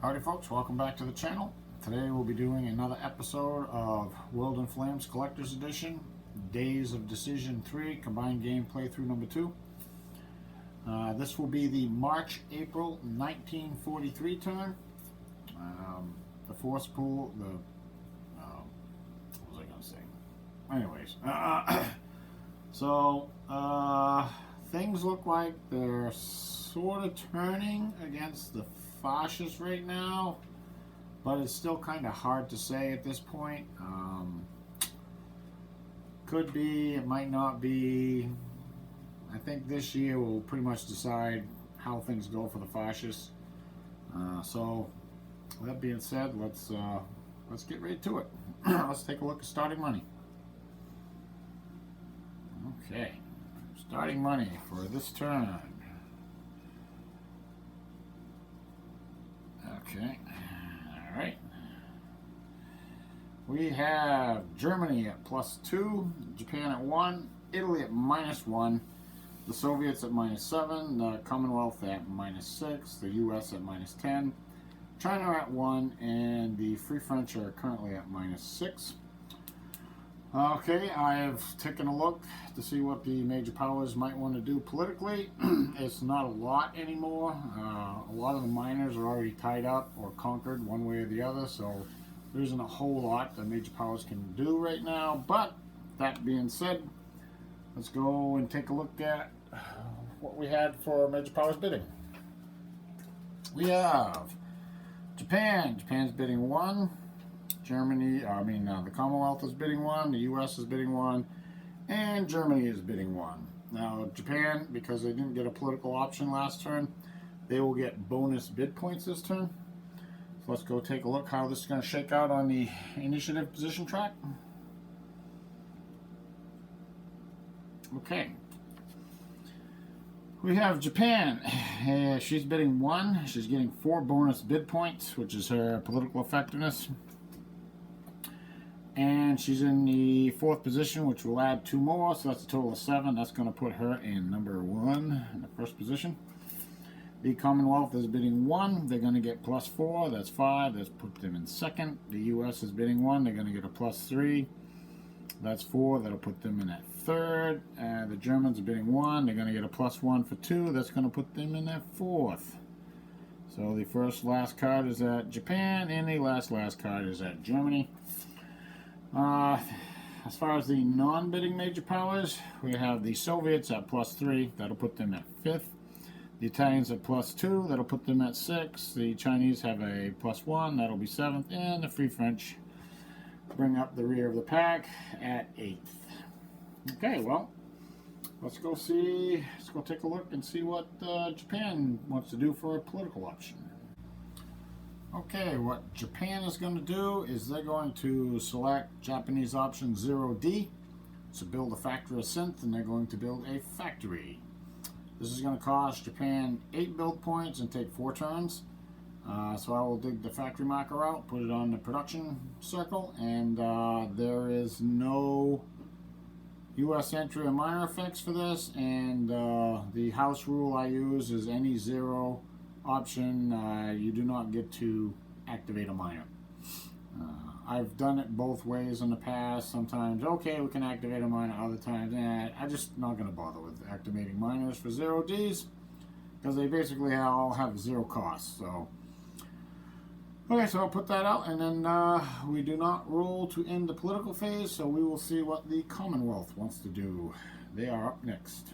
Howdy folks, welcome back to the channel. Today we'll be doing another episode of World in Flames Collector's Edition, Days of Decision 3, Combined Game Playthrough number 2. This will be the March-April 1943 turn. The force pool, what was I going to say? Anyways, things look like they're sort of turning against the fascists right now, but it's still kind of hard to say at this point. Could be, it might not be. I think this year will pretty much decide how things go for the fascists. So that being said, let's get right to it. Let's take a look at starting money. Okay, starting money for this turn. Okay, all right. We have Germany at +2, Japan at 1, Italy at -1, the Soviets at -7, the Commonwealth at -6, the US at -10, China at 1, and the Free French are currently at -6. Okay, I have taken a look to see what the major powers might want to do politically. It's not a lot anymore. A lot of the minors are already tied up or conquered one way or the other, so there isn't a whole lot that major powers can do right now. But that being said, let's go and take a look at what we had for major powers bidding. We have Japan. Japan's bidding 1. Germany, the Commonwealth is bidding 1, the US is bidding 1, and Germany is bidding 1. Now, Japan, because they didn't get a political option last turn, they will get bonus bid points this turn. So let's go take a look how this is going to shake out on the initiative position track. Okay. We have Japan. She's bidding 1. She's getting 4 bonus bid points, which is her political effectiveness. And she's in the 4th position, which will add 2 more, so that's a total of 7. That's going to put her in number 1 in the 1st position. The Commonwealth is bidding 1. They're going to get +4. That's 5. That's put them in 2nd. The US is bidding 1. They're going to get a +3. That's 4. That'll put them in at 3rd. The Germans are bidding 1. They're going to get a +1 for 2. That's going to put them in at 4th. So the last card is at Japan, and the last card is at Germany. As far as the non-bidding major powers, we have the Soviets at +3. That'll put them at 5th. The Italians at +2. That'll put them at 6th. The Chinese have a +1. That'll be 7th. And the Free French bring up the rear of the pack at 8th. Okay, well, let's go take a look and see what Japan wants to do for a political option. Okay, what Japan is going to do is they're going to select Japanese option 0D to build a factory of synth, and they're going to build a factory. This is going to cost Japan 8 build points and take 4 turns. So I will dig the factory marker out, put it on the production circle, and there is no US entry or minor effects for this, and the house rule I use is any 0 option, you do not get to activate a minor. I've done it both ways in the past. Sometimes, okay, we can activate a minor. Other times, I'm just not going to bother with activating minors for 0Ds because they basically all have 0 cost. So, okay, so I'll put that out, and then we do not roll to end the political phase, so we will see what the Commonwealth wants to do. They are up next.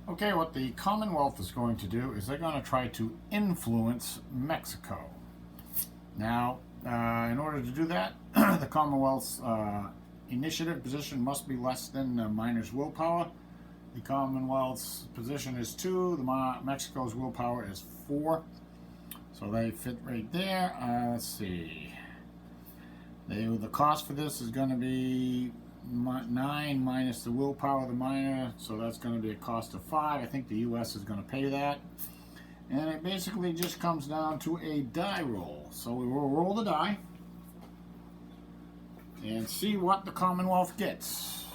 Okay, what the Commonwealth is going to do is they're going to try to influence Mexico. Now, in order to do that, the Commonwealth's initiative position must be less than the minor's willpower. The Commonwealth's position is 2. Mexico's willpower is 4. So they fit right there. Let's see. The cost for this is going to be 9 minus the willpower of the minor, so that's going to be a cost of 5. I think the US is going to pay that. And it basically just comes down to a die roll. So we will roll the die and see what the Commonwealth gets.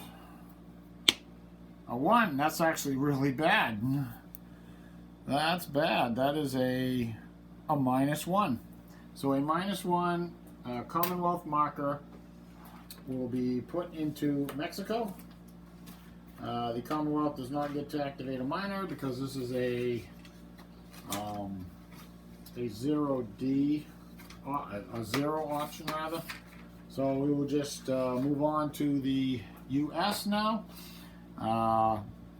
A 1. That's actually really bad. That's bad. That is a a -1. So a -1 Commonwealth marker will be put into Mexico. The Commonwealth does not get to activate a minor because this is a 0D, a 0 option rather. So we will just move on to the U.S. now.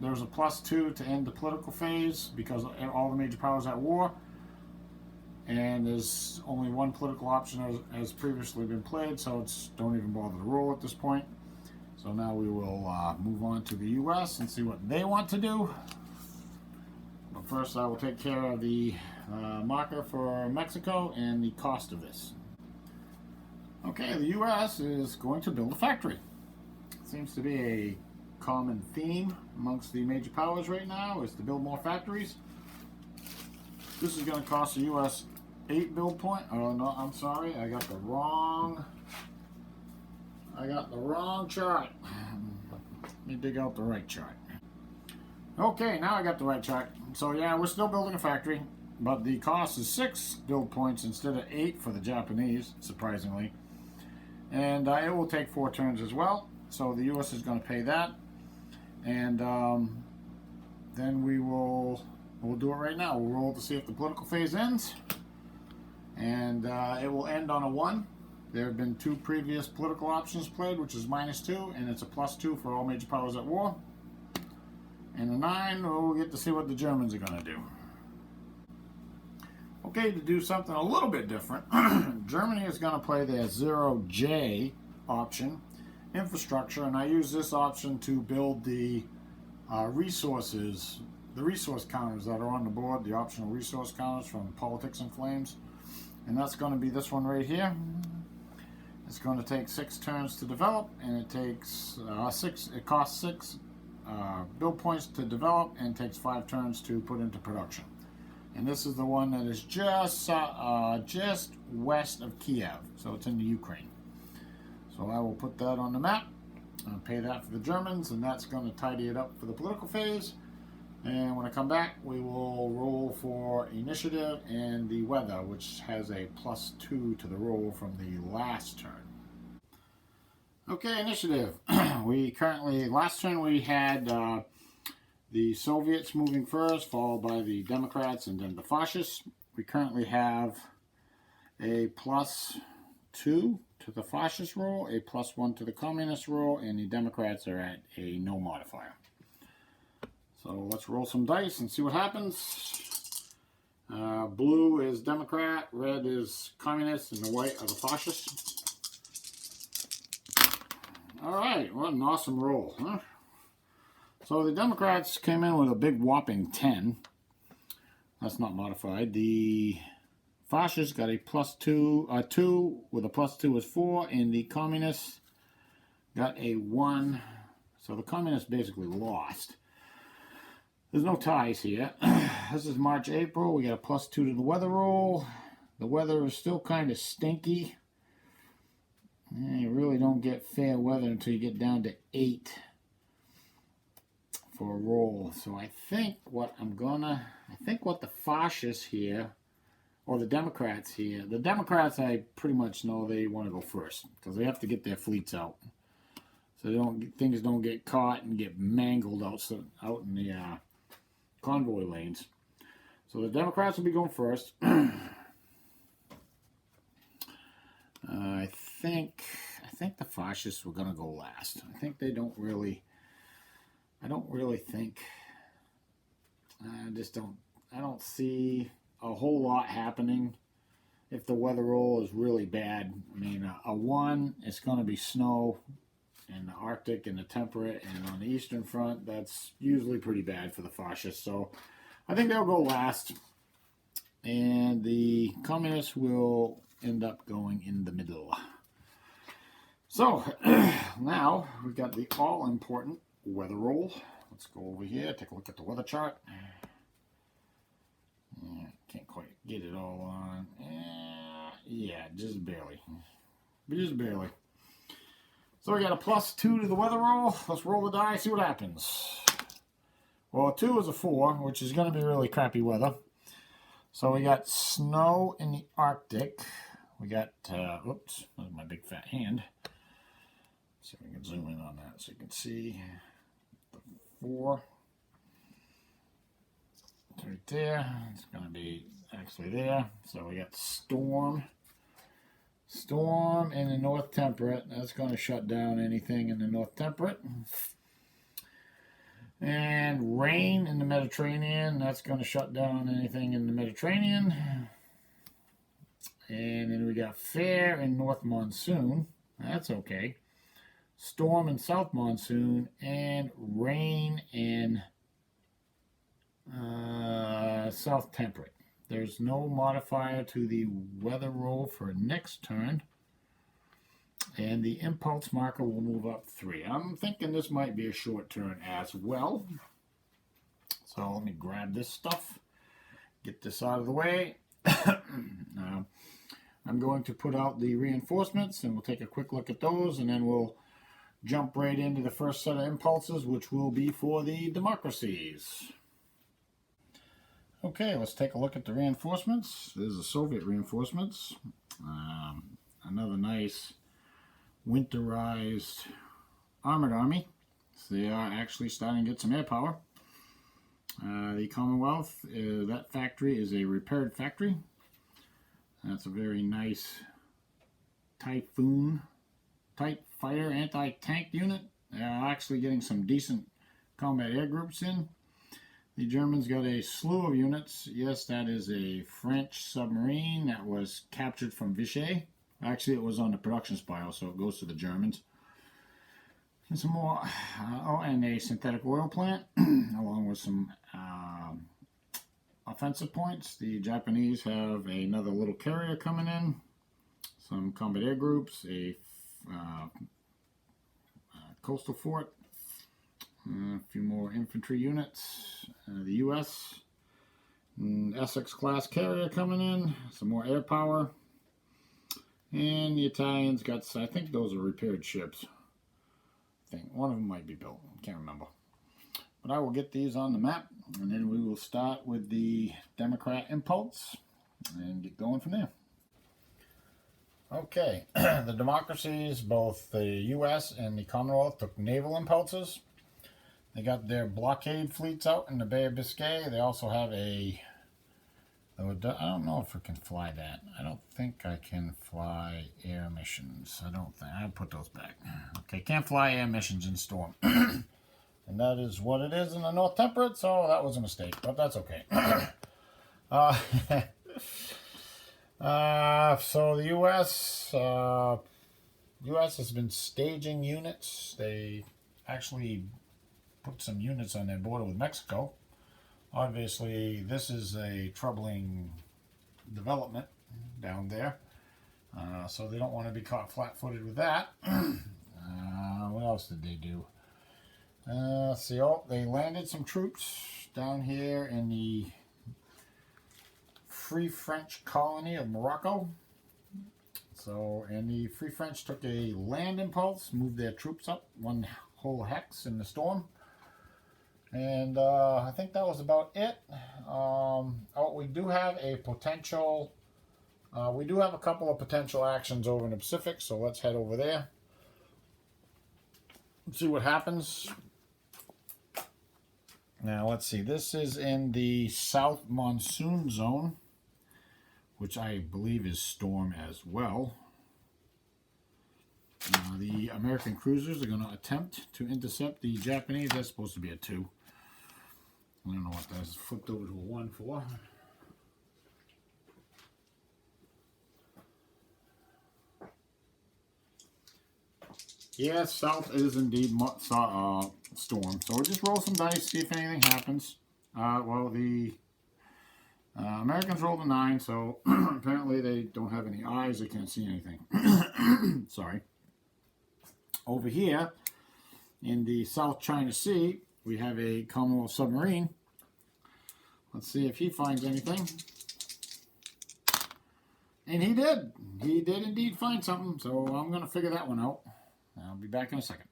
There's a +2 to end the political phase because all the major powers are at war. And there's only one political option as previously been played, so don't even bother to roll at this point. So now we will move on to the U.S. and see what they want to do. But first I will take care of the marker for Mexico and the cost of this. Okay, the U.S. is going to build a factory. Seems to be a common theme amongst the major powers right now is to build more factories. This is going to cost the U.S. 8 build point. Oh no, I'm sorry, I got the wrong chart. Let me dig out the right chart. Okay, now I got the right chart. So yeah, we're still building a factory, but the cost is 6 build points instead of 8 for the Japanese, surprisingly. And it will take 4 turns as well. So the U.S. is going to pay that, and then we'll do it right now. We'll roll to see if the political phase ends, and it will end on a 1. There have been 2 previous political options played, which is -2, and it's a +2 for all major powers at war. And the 9, we'll get to see what the Germans are going to do. Okay, to do something a little bit different, Germany is going to play their 0J option, infrastructure, and I use this option to build the resource counters that are on the board, the optional resource counters from Politics and Flames. And that's going to be this one right here. It's going to take 6 turns to develop, and it takes it costs 6 build points to develop and takes 5 turns to put into production. And this is the one that is just west of Kiev, so it's in the Ukraine. So I will put that on the map and pay that for the Germans, and that's going to tidy it up for the political phase. And when I come back, we will roll for initiative and the weather, which has a +2 to the roll from the last turn. Okay, initiative. Last turn we had the Soviets moving first, followed by the Democrats and then the fascists. We currently have a +2 to the fascist roll, a +1 to the communist roll, and the Democrats are at a no modifier. So let's roll some dice and see what happens. Blue is Democrat, red is communist, and the white are the fascists. Alright, what an awesome roll, huh? So the Democrats came in with a big whopping 10. That's not modified. The fascists got a +2, 2 with a +2 is 4, and the communists got a 1. So the communists basically lost. There's no ties here. This is March, April. We got a +2 to the weather roll. The weather is still kind of stinky. You really don't get fair weather until you get down to 8 for a roll. So I think what the fascists here, or the Democrats here, the Democrats I pretty much know they want to go first because they have to get their fleets out, so things don't get caught and get mangled out in the convoy lanes. So the Democrats will be going first. I think the fascists were going to go last. I think they don't really. I don't see a whole lot happening if the weather roll is really bad. I mean, a 1, it's going to be snow in the Arctic and the temperate, and on the Eastern Front, that's usually pretty bad for the fascists. So I think they'll go last, and the communists will end up going in the middle. So now we've got the all-important weather roll. Let's go over here, take a look at the weather chart. Can't quite get it all on. Yeah, just barely. Just barely. So we got a +2 to the weather roll. Let's roll the die, see what happens. Well, a 2 is a 4, which is going to be really crappy weather. So we got snow in the Arctic. We got, oops, that's my big fat hand. Let's see if we can zoom in on that so you can see the 4. It's right there. It's going to be actually there. So we got storm. Storm in the North Temperate. That's going to shut down anything in the North Temperate. And rain in the Mediterranean. That's going to shut down anything in the Mediterranean. And then we got fair in North Monsoon. That's okay. Storm in South Monsoon. And rain in South Temperate. There's no modifier to the weather roll for next turn. And the impulse marker will move up 3. I'm thinking this might be a short turn as well. So let me grab this stuff. Get this out of the way. Now, I'm going to put out the reinforcements and we'll take a quick look at those. And then we'll jump right into the first set of impulses, which will be for the democracies. Okay, let's take a look at the reinforcements. There's the Soviet reinforcements. Another nice winterized armored army. So they are actually starting to get some air power. The Commonwealth, that factory is a repaired factory. That's a very nice Typhoon type fighter anti-tank unit. They're actually getting some decent combat air groups in. The Germans got a slew of units. Yes, that is a French submarine that was captured from WiFCE. Actually, it was on the production spiral, so it goes to the Germans. And some more, and a synthetic oil plant, along with some offensive points. The Japanese have another little carrier coming in, some combat air groups, a coastal fort, a few more infantry units. The U.S. Essex class carrier coming in, some more air power. And the Italians got, I think those are repaired ships. I think one of them might be built, can't remember. But I will get these on the map, and then we will start with the Democrat impulse and get going from there. Okay, the democracies, both the U.S. and the Commonwealth, took naval impulses. They got their blockade fleets out in the Bay of Biscay. They also have a, I don't know if I can fly that. I don't think I can fly air missions. I don't think, I'll put those back. Okay, can't fly air missions in Storm. And that is what it is in the North Temperate, so that was a mistake, but that's okay. So the U.S. has been staging units. They actually put some units on their border with Mexico. Obviously, this is a troubling development down there. So they don't want to be caught flat-footed with that. What else did they do? Let's see. Oh, they landed some troops down here in the Free French colony of Morocco. So, and the Free French took a land impulse, moved their troops up 1 whole hex in the Storm. And I think that was about it. Oh, we do have a potential, we do have a couple of potential actions over in the Pacific, so let's head over there. Let's see what happens. Now, let's see. This is in the South Monsoon Zone, which I believe is Storm as well. The American cruisers are going to attempt to intercept the Japanese. That's supposed to be a 2. I don't know what that's flipped over to a 1 for. Yes, South is indeed Storm. So we'll just roll some dice, see if anything happens. Well, the Americans rolled a 9, so apparently they don't have any eyes. They can't see anything. Sorry. Over here, in the South China Sea, we have a Commonwealth submarine. Let's see if he finds anything. And he did. He did indeed find something, so I'm going to figure that one out. I'll be back in a second.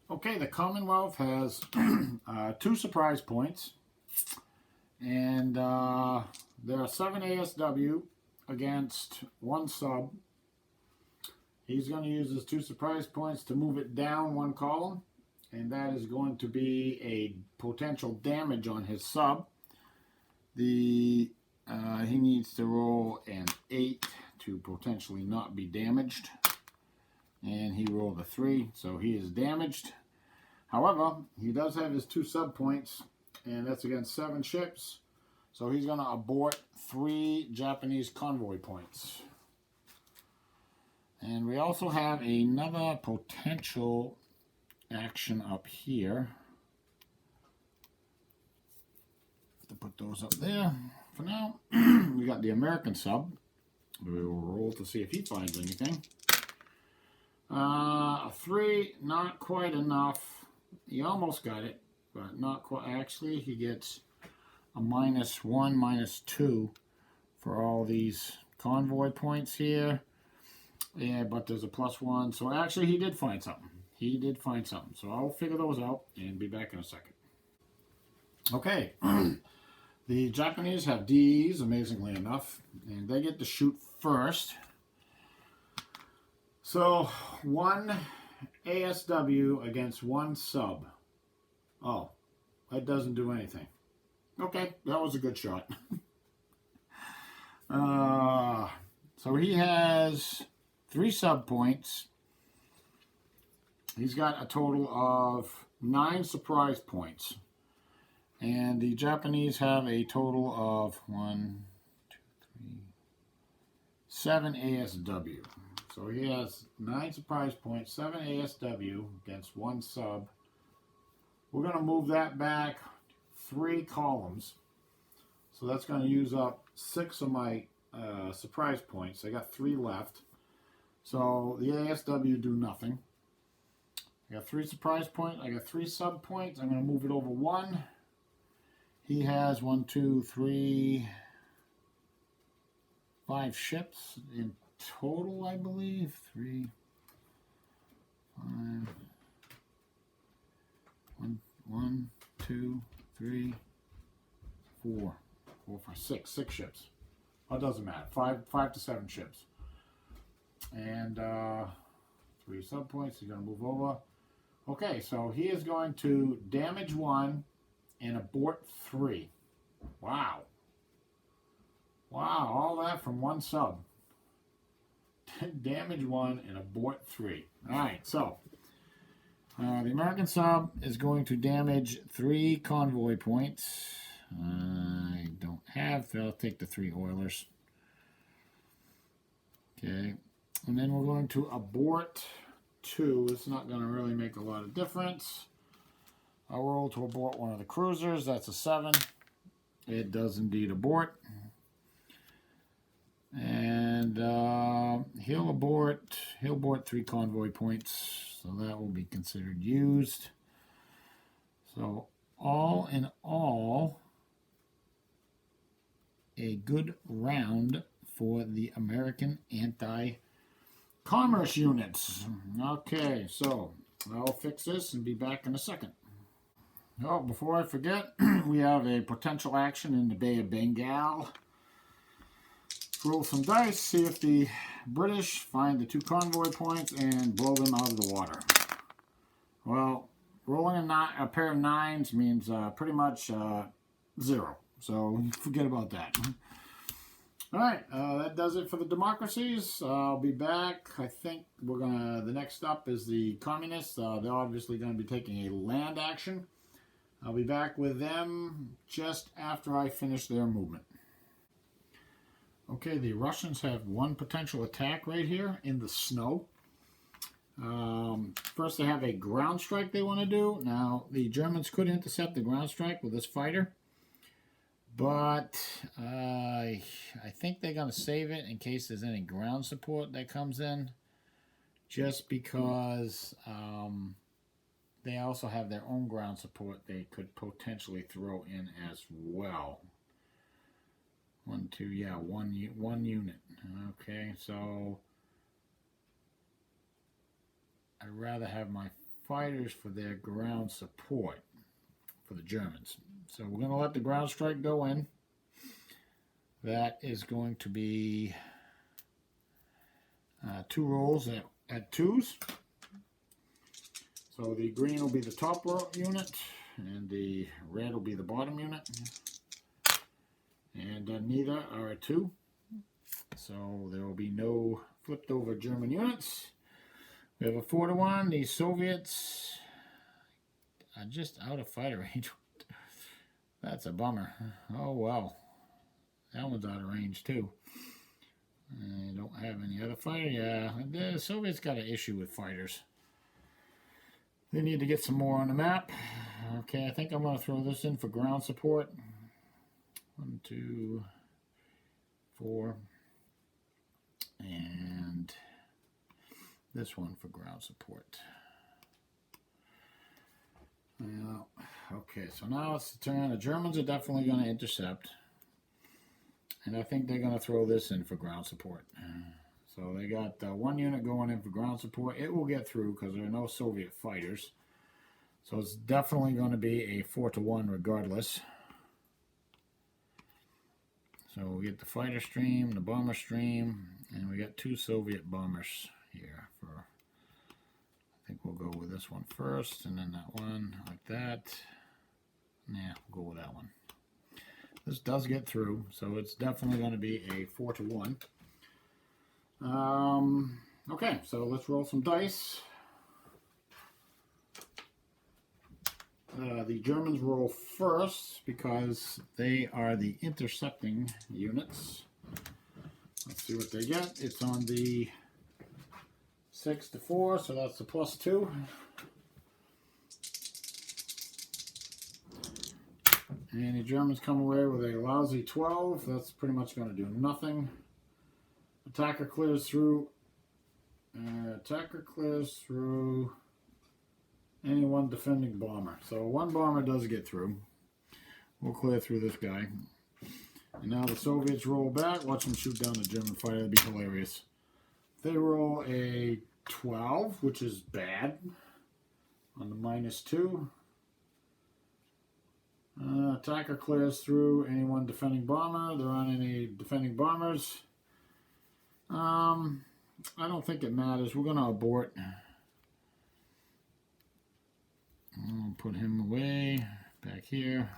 Okay, the Commonwealth has 2 surprise points. And there are 7 ASW against 1 sub. He's going to use his 2 surprise points to move it down 1 column, and that is going to be a potential damage on his sub. He needs to roll an 8 to potentially not be damaged, and he rolled a 3, so he is damaged. However, he does have his 2 sub points, and that's against 7 ships, so he's going to abort 3 Japanese convoy points. And we also have another potential action up here. To put those up there for now. We got the American sub. We will roll to see if he finds anything. A 3, not quite enough. He almost got it, but not quite. Actually, he gets a -1, -2 for all these convoy points here. Yeah, but there's a +1. So actually, he did find something. He did find something. So I'll figure those out and be back in a second. Okay. The Japanese have Ds, amazingly enough, and they get to shoot first. So 1 ASW against 1 sub. Oh, that doesn't do anything. Okay, that was a good shot. So he has 3 sub points. He's got a total of 9 surprise points. And the Japanese have a total of 7 ASW. So he has 9 surprise points, 7 ASW against 1 sub. We're going to move that back 3 columns. So that's going to use up 6 of my surprise points. I got 3 left. So the ASW do nothing. I got 3 surprise points. I got 3 sub points. I'm going to move it over 1. He has 1, 2, 3, 5 ships in total, I believe. 3, 5, 1, 2, 3, 4, 5, 6 ships. Well, it doesn't matter. 5 to 7 ships. And 3 sub points. He's going to move over. Okay, so he is going to damage 1 and abort 3. Wow. Wow, all that from 1 sub. Damage 1 and abort 3. Alright, so the American sub is going to damage 3 convoy points. I don't have, so I'll take the 3 oilers. Okay, and then we're going to abort 2. It's not going to really make a lot of difference. I'll roll to abort 1 of the cruisers. That's a 7. It does indeed abort. And he'll abort 3 convoy points. So that will be considered used. So all in all, a good round for the American anti-commerce units. Okay, so I'll fix this and be back in a second. Oh, before I forget, we have a potential action in the Bay of Bengal. Roll some dice, see if the British find the 2 convoy points and blow them out of the water. Well, rolling a pair of 9s means pretty much 0. So forget about that. Alright, that does it for the democracies. I'll be back. I think the next up is the communists. They're obviously going to be taking a land action. I'll be back with them just after I finish their movement. Okay, the Russians have 1 potential attack right here in the snow. First, they have a ground strike they want to do. Now, the Germans could intercept the ground strike with this fighter, but I think they're going to save it in case there's any ground support that comes in, just because they also have their own ground support they could potentially throw in as well. 1, 2, yeah, one unit. Okay, so I'd rather have my fighters for their ground support for the Germans. So we're going to let the ground strike go in. That is going to be 2 rolls at 2s. So the green will be the top unit, and the red will be the bottom unit. And neither are a 2. So there will be no flipped over German units. We have a 4-1. The Soviets are just out of fighter range. That's a bummer. Oh well. That one's out of range too. I don't have any other fighter. Yeah, the Soviets got an issue with fighters. They need to get some more on the map. Okay, I think I'm going to throw this in for ground support. 1, 2, 4. And this one for ground support. Well, okay, so now it's the turn. The Germans are definitely going to intercept. And I think they're going to throw this in for ground support. So they got 1 unit going in for ground support. It will get through because there are no Soviet fighters. So it's definitely going to be a 4-1 regardless. So we get the fighter stream, the bomber stream, and we got 2 Soviet bombers here. I think we'll go with this one first, and then that one like that. Yeah, we'll go with that one. This does get through, so it's definitely going to be a 4-1. Okay, so let's roll some dice. The Germans roll first because they are the intercepting units. Let's see what they get. It's on the 6-4, so that's the +2. And the Germans come away with a lousy 12. That's pretty much going to do nothing. Attacker clears through. Attacker clears through any one defending bomber. So 1 bomber does get through. We'll clear through this guy. And now the Soviets roll back. Watch them shoot down the German fighter. That'd be hilarious. They roll a 12, which is bad, on the -2. Attacker clears through any one defending bomber. There aren't any defending bombers. I don't think it matters. We're going to abort. I'll put him away back here.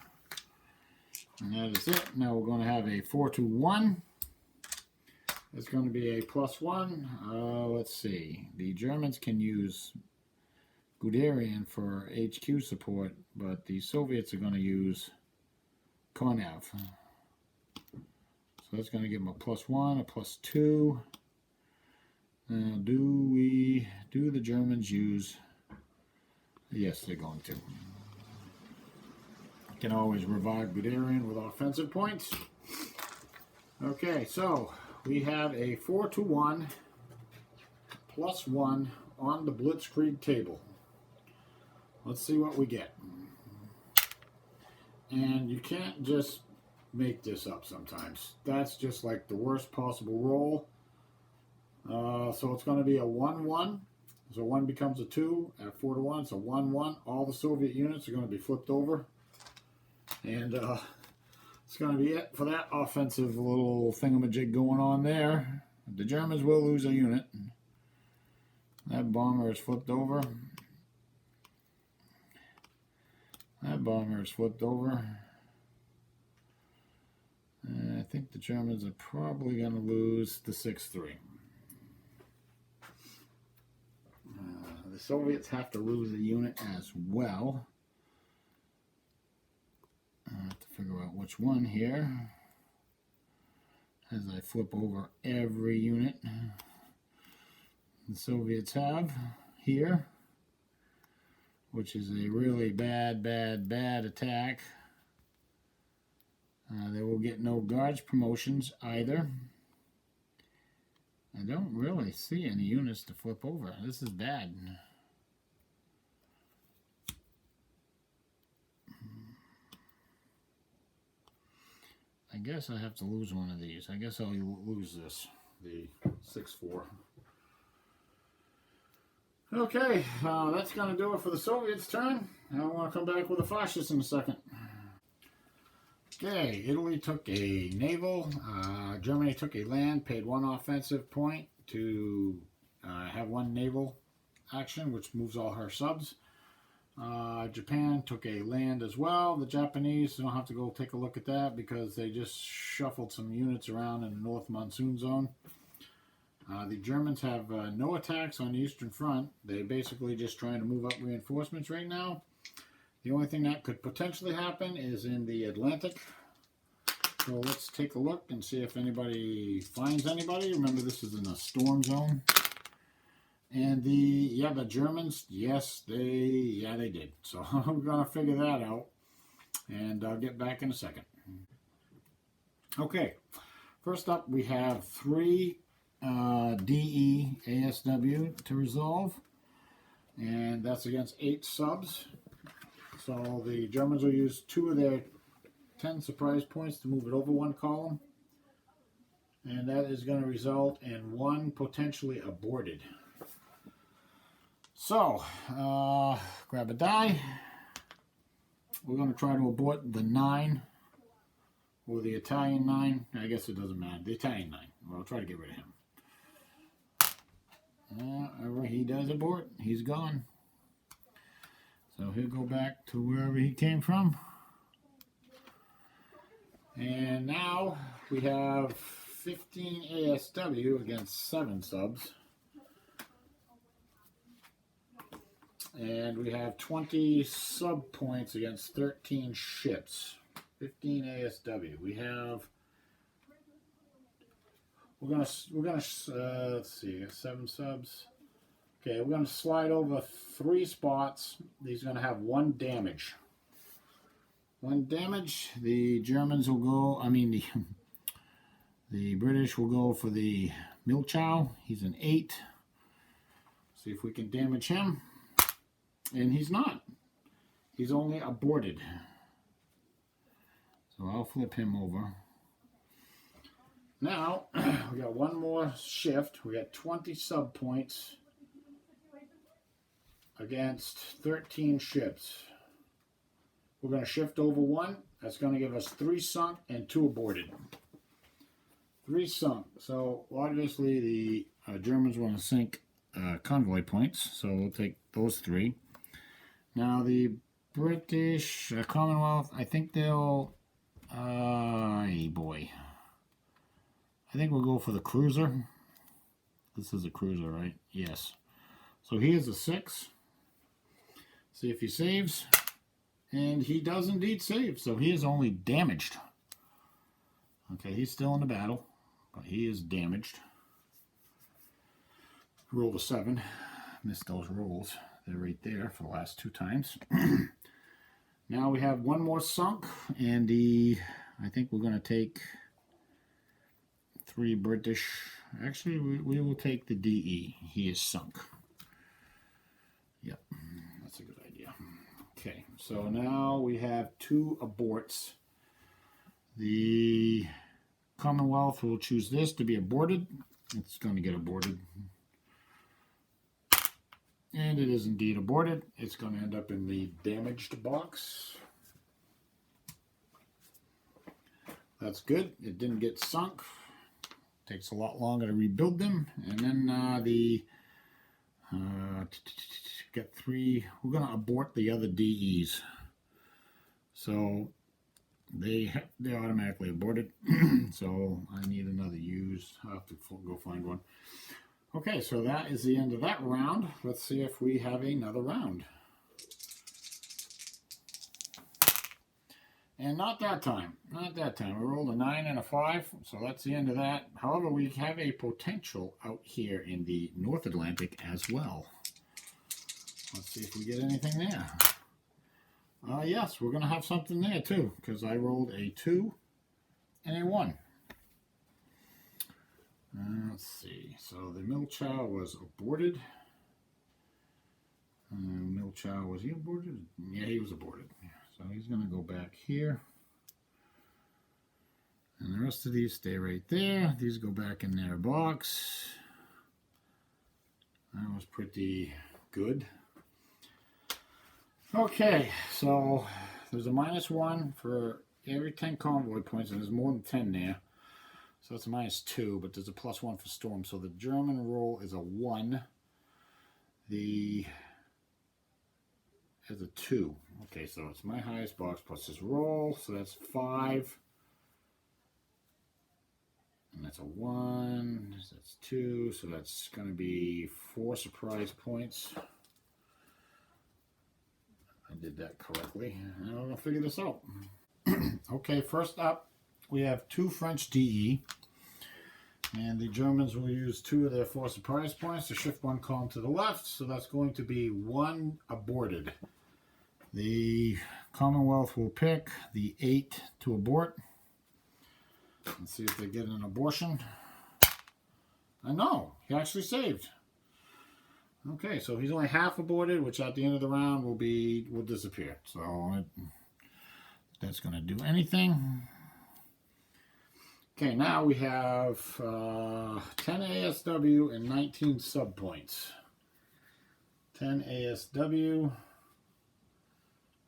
And that is it. Now we're going to have a 4-1. It's going to be a +1. Let's see. The Germans can use Guderian for HQ support, but the Soviets are going to use Konev. So that's going to give them a +1, a +2. Now, do the Germans use? Yes, they're going to. Can always revive Guderian with offensive points. Okay, so we have a 4-1 +1 on the Blitzkrieg table. Let's see what we get. And you can't just make this up sometimes. That's just like the worst possible roll. So it's going to be a 1-1. So 1 becomes a 2 at 4-1. So 1-1. All the Soviet units are going to be flipped over. And it's going to be it for that offensive little thingamajig going on there. The Germans will lose a unit. That bomber is flipped over. That bomber is flipped over. And I think the Germans are probably going to lose the 6-3. The Soviets have to lose a unit as well. I have to figure out which one here as I flip over every unit the Soviets have here, which is a really bad attack. They will get no guards promotions either. I don't really see any units to flip over. This is bad. I guess I have to lose one of these. I guess I'll lose this, the 6-4. Okay, that's going to do it for the Soviets' turn. I want to come back with the fascists in a second. Okay, Italy took a naval, Germany took a land, paid 1 offensive point to have 1 naval action, which moves all her subs. Japan took a land as well. The Japanese don't have to go take a look at that because they just shuffled some units around in the North Monsoon Zone. The Germans have no attacks on the Eastern Front. They're basically just trying to move up reinforcements right now. The only thing that could potentially happen is in the Atlantic. So let's take a look and see if anybody finds anybody. Remember, this is in a storm zone. And the Germans, yes, they did. So we're going to figure that out. And I'll get back in a second. Okay, first up we have 3 DE ASW to resolve. And that's against 8 subs. So the Germans will use 2 of their 10 surprise points to move it over 1 column. And that is going to result in 1 potentially aborted. So, grab a die. We're going to try to abort the 9 or the Italian 9. I guess it doesn't matter. The Italian 9. We'll try to get rid of him. He does abort. He's gone. So he'll go back to wherever he came from. And now we have 15 ASW against 7 subs. And we have 20 sub points against 13 ships. 15 ASW. We're gonna let's see, 7 subs. Okay, we're gonna slide over 3 spots. These are gonna have 1 damage. 1 damage. The Germans will go. The British will go for the Milchow. He's an 8. See if we can damage him. And he's not. He's only aborted. So I'll flip him over. Now, we got 1 more shift. We got 20 sub points against 13 ships. We're going to shift over 1. That's going to give us 3 sunk and 2 aborted. 3 sunk. So obviously the Germans want to sink convoy points. So we'll take those 3. Now the British Commonwealth, I think they'll, hey boy. I think we'll go for the cruiser. This is a cruiser, right? Yes. So he is a 6. See if he saves. And he does indeed save. So he is only damaged. Okay, he's still in the battle. But he is damaged. Roll a 7. Missed those rolls. They're right there for the last 2 times. Now we have 1 more sunk, and I think we're going to take 3 British. Actually, we will take the DE. He is sunk. Yep, that's a good idea. Okay, so now we have 2 aborts. The Commonwealth will choose this to be aborted. It's going to get aborted. And it is indeed aborted. It's going to end up in the damaged box. That's good. It didn't get sunk. Takes a lot longer to rebuild them. And then get 3. We're going to abort the other DEs. So they're automatically aborted. So I need another use. I'll have to go find one. Okay, so that is the end of that round. Let's see if we have another round. And not that time. Not that time. We rolled a 9 and a 5, so that's the end of that. However, we have a potential out here in the North Atlantic as well. Let's see if we get anything there. Yes, we're going to have something there too, because I rolled a 2 and a 1. Let's see. So the Milchow was aborted. Milchow, was he aborted? Yeah, he was aborted. So he's going to go back here. And the rest of these stay right there. These go back in their box. That was pretty good. Okay, so there's a -1 for every 10 convoy points, and there's more than 10 there. So that's -2, but there's a +1 for storm. So the German roll is a 1. The is a 2. Okay, so it's my highest box plus his roll, so that's 5. And that's a 1, that's 2, so that's going to be 4 surprise points. I did that correctly. I'm going to figure this out. Okay, first up, we have 2 French DE. And the Germans will use 2 of their 4 surprise points to shift 1 column to the left, so that's going to be 1 aborted. The Commonwealth will pick the 8 to abort. Let's see if they get an abortion. I know, he actually saved. Okay, so he's only half aborted, which at the end of the round will disappear. So that's going to do anything. Okay, now we have 10 ASW and 19 sub points. 10 ASW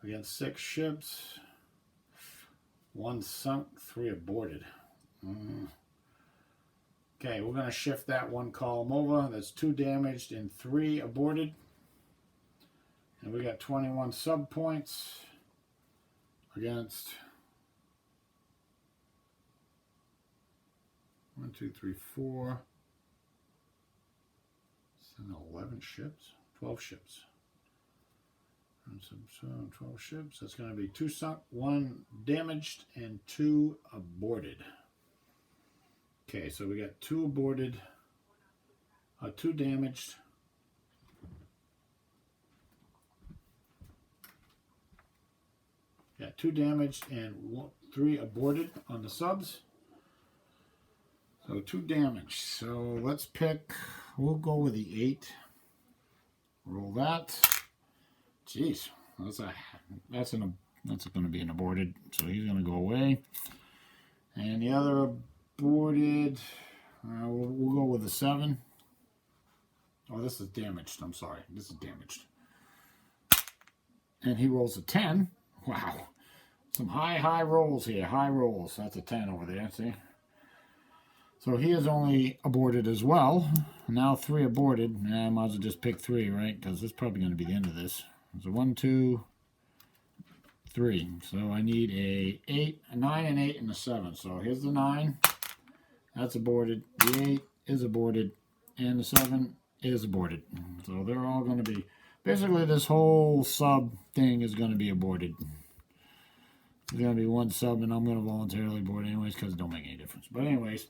against 6 ships. 1 sunk, 3 aborted. Okay, we're going to shift that 1 column over. That's 2 damaged and 3 aborted. And we got 21 sub points against 1, 2, 3, 4, 7, 11 ships, 12 ships. 12 ships. That's going to be 2 sunk, 1 damaged, and 2 aborted. Okay, so we got 2 aborted, 2 damaged. Yeah, 2 damaged and 3 aborted on the subs. So 2 damage. So let's pick, we'll go with the 8. Roll that. Jeez, that's going to be an aborted. So he's going to go away. And the other aborted, we'll go with the 7. Oh, this is damaged. I'm sorry. This is damaged. And he rolls a 10. Wow. Some high rolls here. High rolls. That's a 10 over there. See? So he is only aborted as well. Now 3 aborted. I might as well just pick 3, right? Because this is probably going to be the end of this. So 1, 2, 3. So I need a 9, and 8, and a 7. So here's the 9. That's aborted. The 8 is aborted. And the 7 is aborted. So they're all going to be... Basically, this whole sub thing is going to be aborted. There's going to be 1 sub, and I'm going to voluntarily abort anyways because it don't make any difference. But anyways...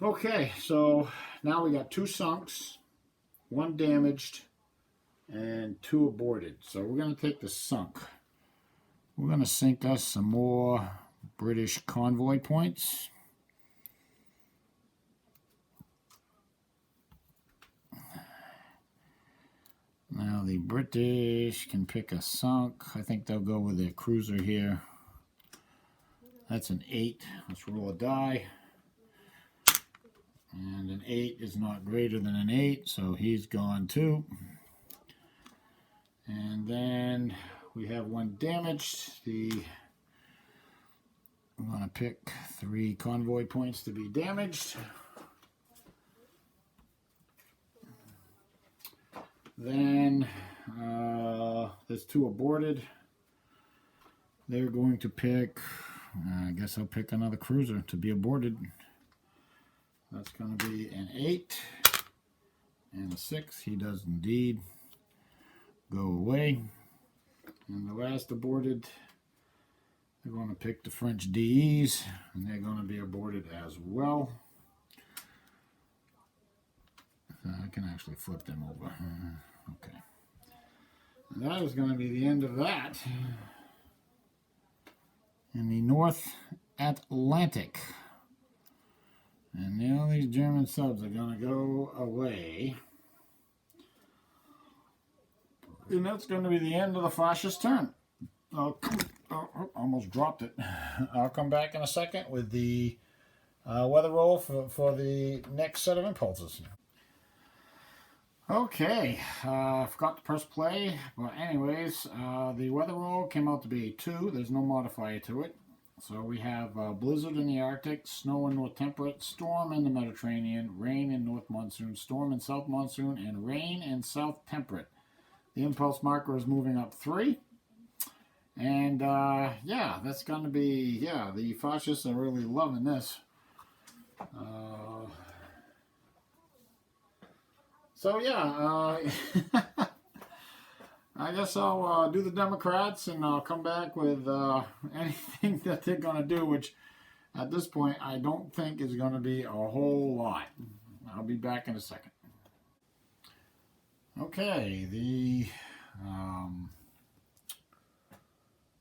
Okay, so now we got 2 sunks, 1 damaged, and 2 aborted. So we're going to take the sunk. We're going to sink us some more British convoy points. Now the British can pick a sunk. I think they'll go with their cruiser here. That's an 8. Let's roll a die. And an 8 is not greater than an 8, so he's gone too. And then we have 1 damaged. I'm going to pick 3 convoy points to be damaged. Then there's 2 aborted. They're going to pick, I guess I'll pick another cruiser to be aborted. That's going to be an 8 and a 6. He does indeed go away. And the last aborted, they're going to pick the French DEs, and they're going to be aborted as well. So I can actually flip them over. Okay. And that is going to be the end of that. In the North Atlantic. And now these German subs are going to go away. And that's going to be the end of the fascist turn. Almost dropped it. I'll come back in a second with the weather roll for the next set of impulses. Okay, forgot to press play, but anyways, the weather roll came out to be a 2. There's no modifier to it. So we have blizzard in the Arctic, snow in North Temperate, storm in the Mediterranean, rain in North Monsoon, storm in South Monsoon, and rain in South Temperate. The impulse marker is moving up 3. And yeah, that's going to be, yeah, the fascists are really loving this. So yeah, I guess I'll do the Democrats, and I'll come back with anything that they're going to do, which at this point I don't think is going to be a whole lot. I'll be back in a second. Okay,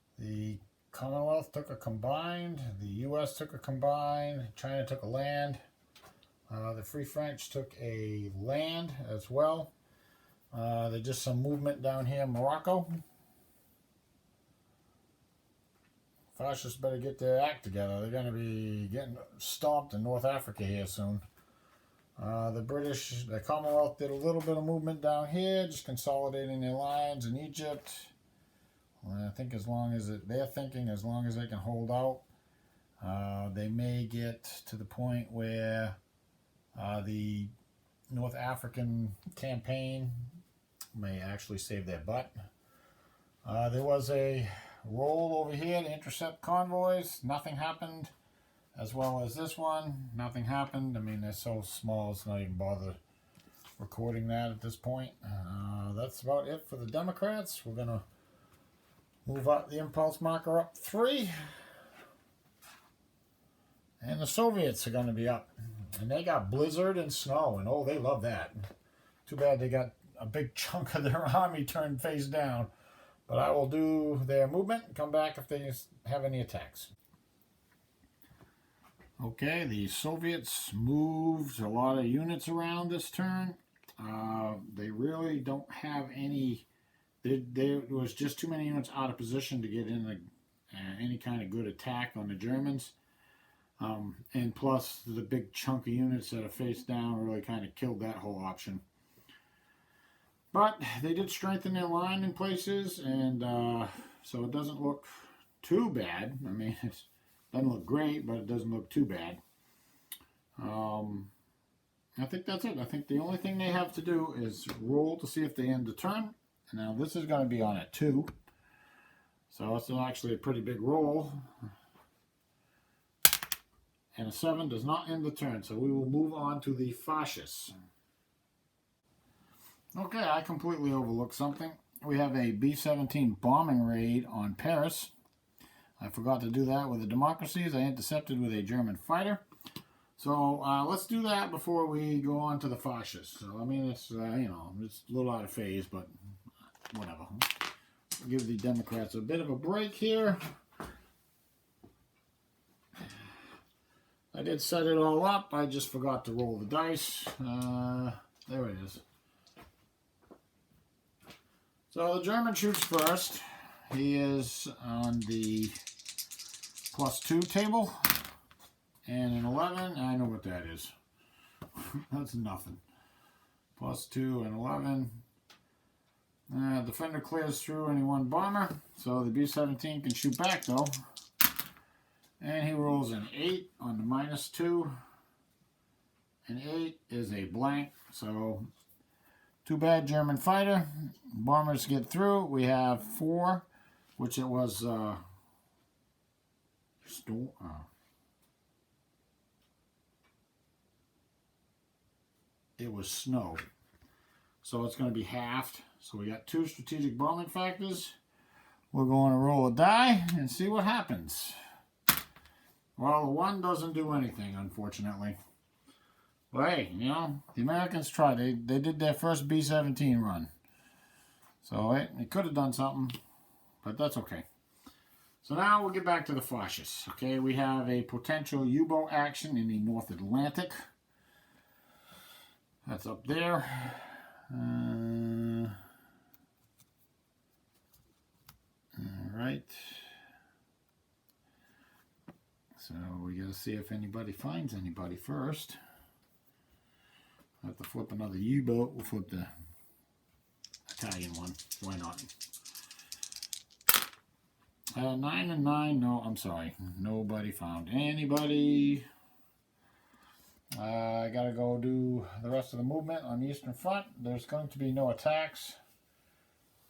the Commonwealth took a combined, the U.S. took a combined, China took a land. The Free French took a land as well. There's just some movement down here in Morocco. Fascists better get their act together. They're going to be getting stomped in North Africa here soon. The Commonwealth did a little bit of movement down here, just consolidating their lines in Egypt. Well, I think as long as they're thinking as long as they can hold out, they may get to the point where the North African campaign may actually save their butt. There was a roll over here to intercept convoys. Nothing happened. As well as this one, nothing happened. I mean, they're so small, it's not even bother recording that at this point. That's about it for the Democrats. We're going to move up the impulse marker up 3. And the Soviets are going to be up. And they got blizzard and snow, and oh, they love that. Too bad they got a big chunk of their army turned face down. But I will do their movement and come back if they have any attacks. Okay, the Soviets moved a lot of units around this turn. They really don't have any. There was just too many units out of position to get in any kind of good attack on the Germans. And plus, the big chunk of units that are face down really kind of killed that whole option. But they did strengthen their line in places, and so it doesn't look too bad. I mean, it doesn't look great, but it doesn't look too bad. I think that's it. I think the only thing they have to do is roll to see if they end the turn. Now, this is going to be on a 2. So it's actually a pretty big roll. And a 7 does not end the turn, so we will move on to the fascists. Okay, I completely overlooked something. We have a B-17 bombing raid on Paris. I forgot to do that with the democracies. I intercepted with a German fighter. So let's do that before we go on to the fascists. So I mean, it's it's a little out of phase, but whatever. Give the Democrats a bit of a break here. I did set it all up. I just forgot to roll the dice. There it is. So the German shoots first. He is on the +2 table. And an 11, I know what that is. That's nothing. +2 and 11. Defender clears through any one bomber. So the B-17 can shoot back though. And he rolls an 8 on the -2. An 8 is a blank. So too bad, German fighter. Bombers get through. We have 4, which it was it was snow. So it's going to be halved. So we got 2 strategic bombing factors. We're going to roll a die and see what happens. Well, the 1 doesn't do anything, unfortunately. But hey, the Americans tried. They did their first B-17 run. So it could have done something, but that's okay. So now we'll get back to the fascists. Okay, we have a potential U-boat action in the North Atlantic. That's up there. All right. So we got to see if anybody finds anybody first. I have to flip another U-boat. We'll flip the Italian one. Why not? 9 and 9. No, I'm sorry. Nobody found anybody. I gotta go do the rest of the movement on the Eastern Front. There's going to be no attacks.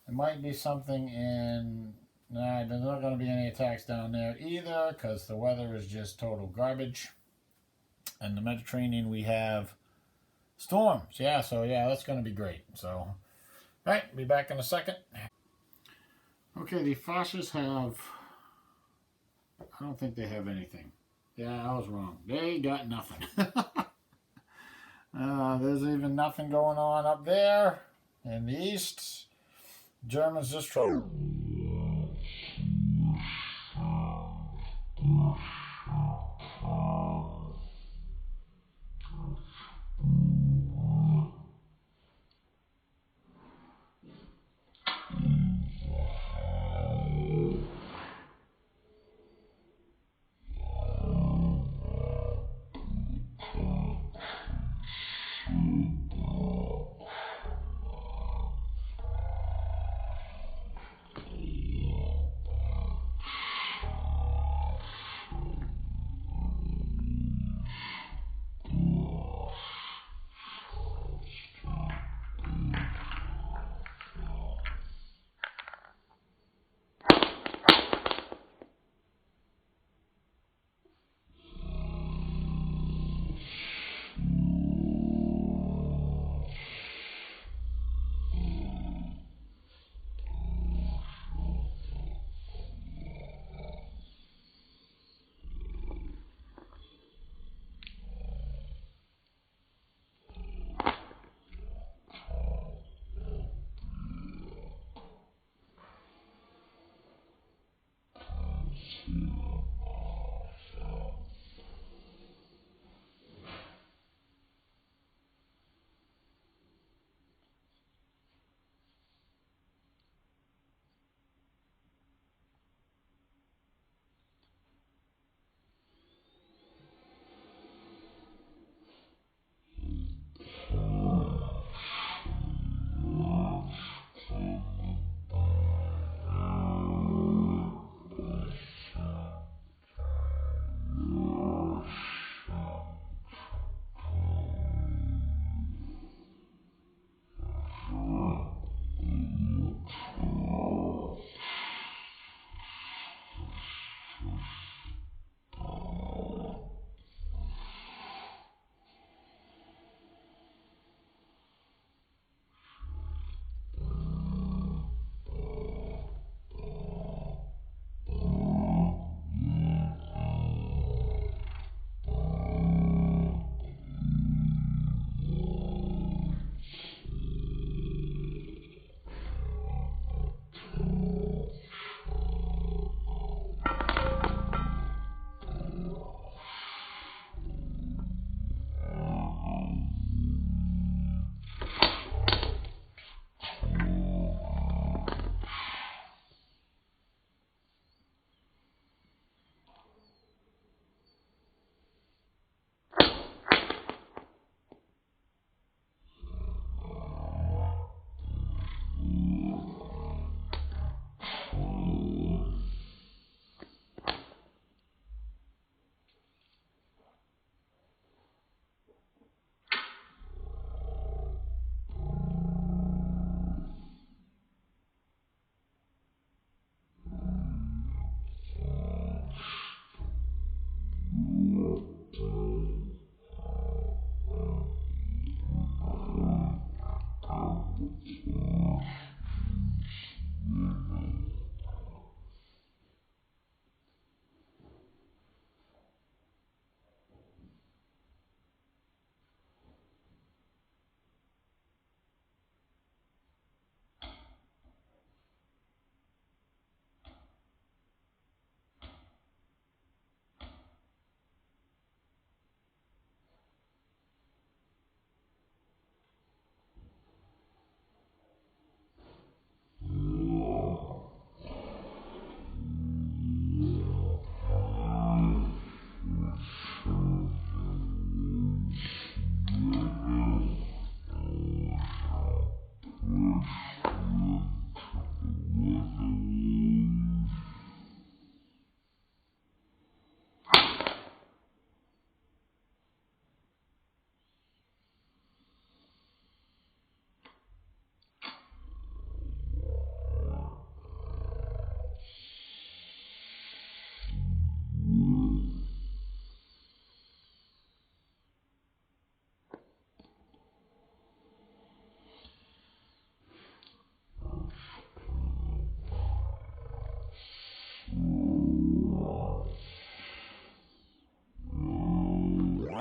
There might be something in... Nah, there's not going to be any attacks down there either because the weather is just total garbage. And the Mediterranean we have storms. Yeah, so yeah, that's going to be great. So, alright, be back in a second. Okay, the Foches have... I don't think they have anything. Yeah, I was wrong. They got nothing. There's even nothing going on up there in the east. Germans just try.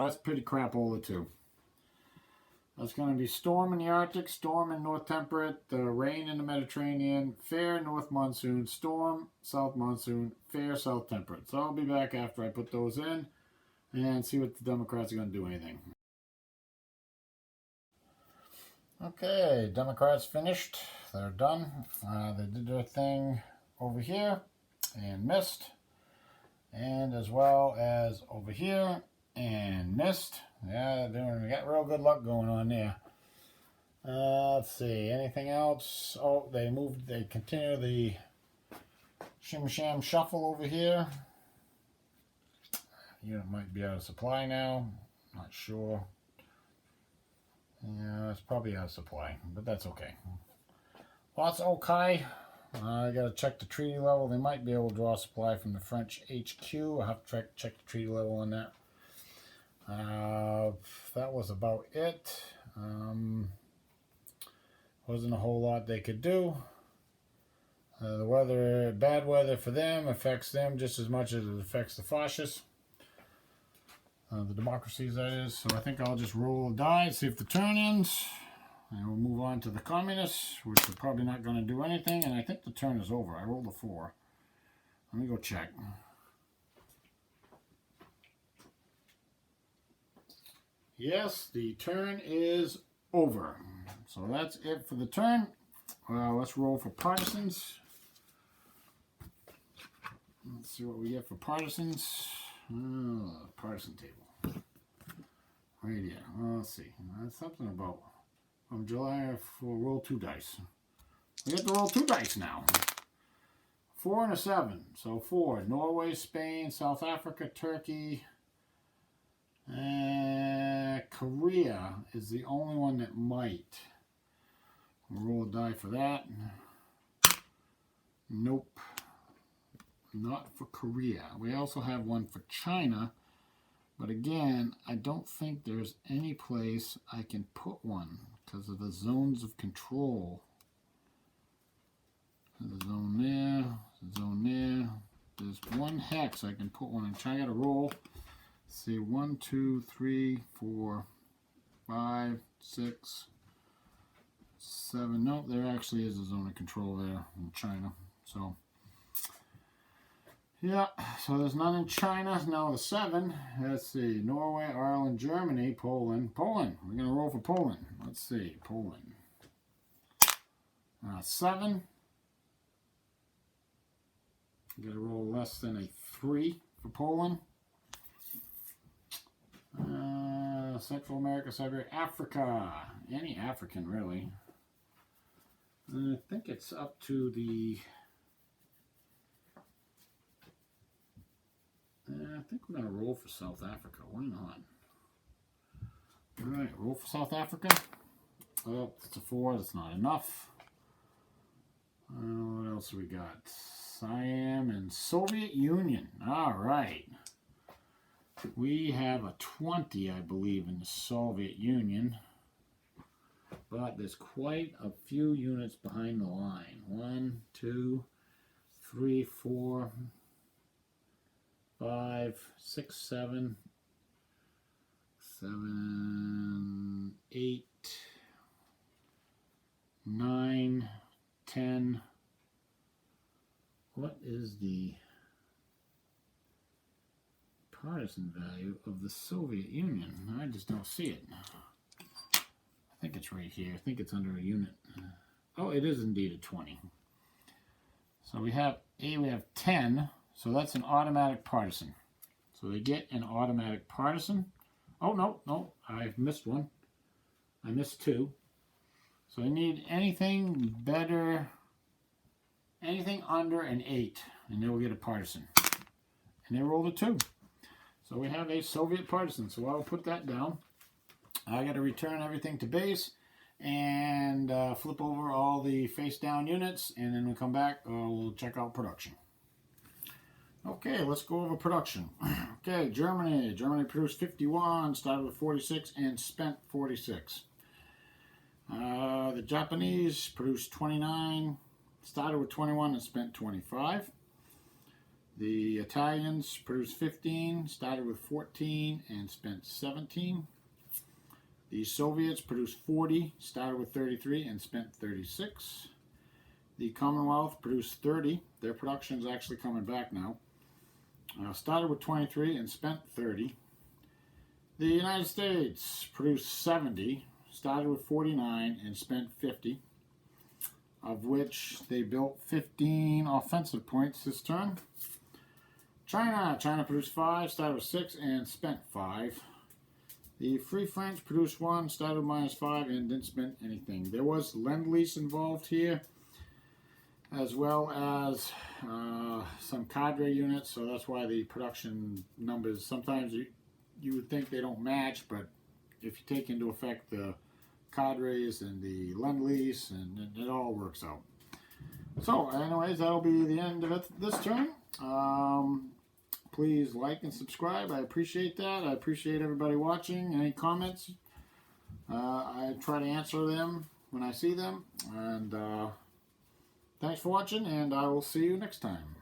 it's pretty crapola too. It's going to be storm in the Arctic, storm in North Temperate, rain in the Mediterranean, fair North Monsoon, storm South Monsoon, fair South Temperate. So I'll be back after I put those in and see what the Democrats are going to do anything. Okay, Democrats finished. They're done. They did their thing over here and missed. And as well as over here and missed. Yeah, we got real good luck going on there. Let's see, anything else? Oh, they continue the shim sham shuffle over here. Unit might be out of supply now. Not sure. Yeah, it's probably out of supply, but that's okay. Lots okay. I gotta check the treaty level. They might be able to draw supply from the French HQ. I'll have to check the treaty level on that. That was about it. Wasn't a whole lot they could do. The weather, bad weather for them, affects them just as much as it affects the fascists. The democracies, that is. So I think I'll just roll a die, see if the turn ends. And we'll move on to the communists, which are probably not going to do anything. And I think the turn is over. I rolled a 4. Let me go check. Yes, the turn is over. So that's it for the turn. Let's roll for partisans. Let's see what we get for partisans. Partisan table. Right here. Let's see. That's something about from July for roll 2 dice. We get to roll 2 dice now. 4 and a 7. So 4. Norway, Spain, South Africa, Turkey. Korea is the only one that might. We'll roll a die for that. Nope. Not for Korea. We also have one for China. But again, I don't think there's any place I can put one because of the zones of control. There's a zone there, there's a zone there. There's one hex I can put one in. I got to roll. Let's see, 1, 2, 3, 4, 5, 6, 7. Nope, there actually is a zone of control there in China. So, yeah, so there's none in China. Now the 7. Let's see, Norway, Ireland, Germany, Poland. Poland, we're going to roll for Poland. Let's see, Poland. 7. Got to roll less than a 3 for Poland. Central America, Siberia, Africa. Any African, really. I think it's up to the... I think we're going to roll for South Africa. Why not? Alright, roll for South Africa. Oh, it's a 4. That's not enough. What else we got? Siam and Soviet Union. Alright. We have a 20, I believe, in the Soviet Union. But there's quite a few units behind the line. 1, 2, 3, 4, 5, 6, 7, 7, 8, 9, 10. What is the partisan value of the Soviet Union? I just don't see it. I think it's right here. I think it's under a unit. Oh, it is indeed a 20. So we have 10. So that's an automatic partisan. So they get an automatic partisan. Oh, no, I've missed one. I missed 2. So I need anything better, anything under an 8, and they will get a partisan. And they rolled a 2. So we have a Soviet partisan. So I'll put that down. I got to return everything to base and flip over all the face down units, and then we'll come back. We'll check out production. Okay, let's go over production. Okay, Germany. Germany produced 51, started with 46, and spent 46. The Japanese produced 29, started with 21, and spent 25. The Italians produced 15, started with 14, and spent 17. The Soviets produced 40, started with 33, and spent 36. The Commonwealth produced 30. Their production is actually coming back now. Started with 23 and spent 30. The United States produced 70, started with 49, and spent 50, of which they built 15 offensive points this turn. China produced 5, started with 6, and spent 5. The Free French produced 1, started with -5, and didn't spend anything. There was Lend-Lease involved here, as well as some cadre units, so that's why the production numbers, sometimes you would think they don't match, but if you take into effect the cadres and the Lend-Lease, and it all works out. So anyways, that'll be the end of it this turn. Please like and subscribe. I appreciate that. I appreciate everybody watching. Any comments, I try to answer them when I see them. And thanks for watching, and I will see you next time.